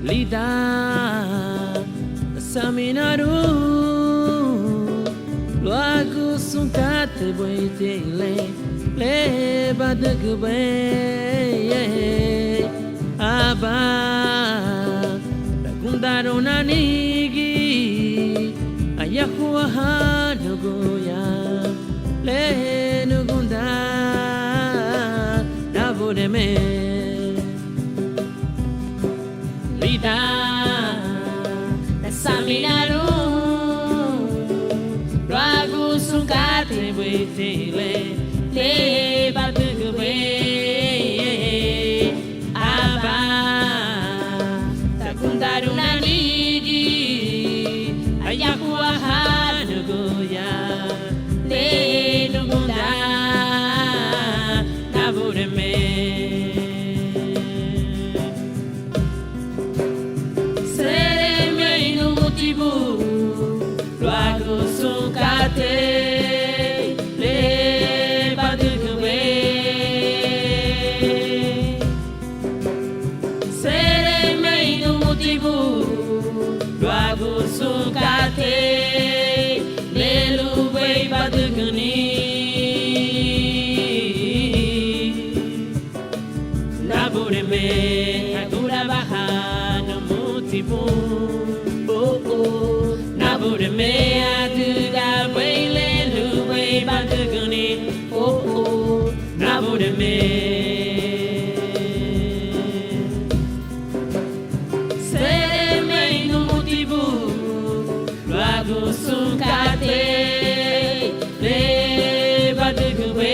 Lida Saminaru Loago sunkate boite le badagbe Aba Kundaro nanigi Ayakuwa hanugoya Le nugunda Navodeme Lida Saminaru Loago sunkate boite le badagbe Aba Kundaruna nigi Ayakuwa hanugoya Le nugunda Navoreme Sereme no motivo Loago sunkate Le badugwe Sereme no motivo Loago sunkate Leluwe badugani Navoreme Agura baha no motivo Oh oh Navoreme Aduga Wele Luwe badugani Oh oh Navoreme Sunkate le badugwe